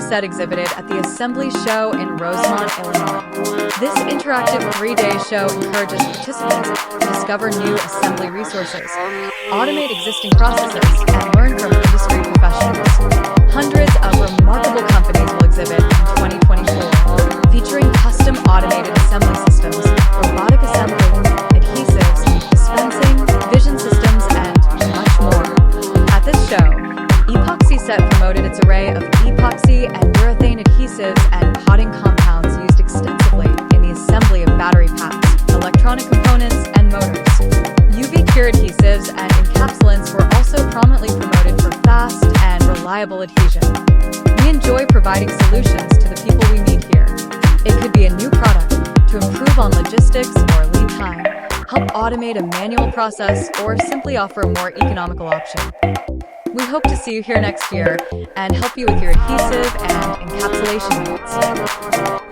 Epoxyset exhibited at the Assembly Show in Rosemont, Illinois. This interactive 3-day show encourages participants to discover new assembly resources, automate existing processes, and learn from industry professionals. Hundreds of remarkable companies will exhibit in 2024, featuring custom automated assembly systems, robotic assembly, adhesives, dispensing, vision systems, and much more. At this show, Epoxyset promoted its array of epoxy and urethane adhesives and potting compounds used extensively in the assembly of battery packs, electronic components, and motors. UV-cure adhesives and encapsulants were also prominently promoted for fast and reliable adhesion. We enjoy providing solutions to the people we meet here. It could be a new product to improve on logistics or lead time, help automate a manual process, or simply offer a more economical option. We hope to see you here next year and help you with your adhesive and encapsulation needs.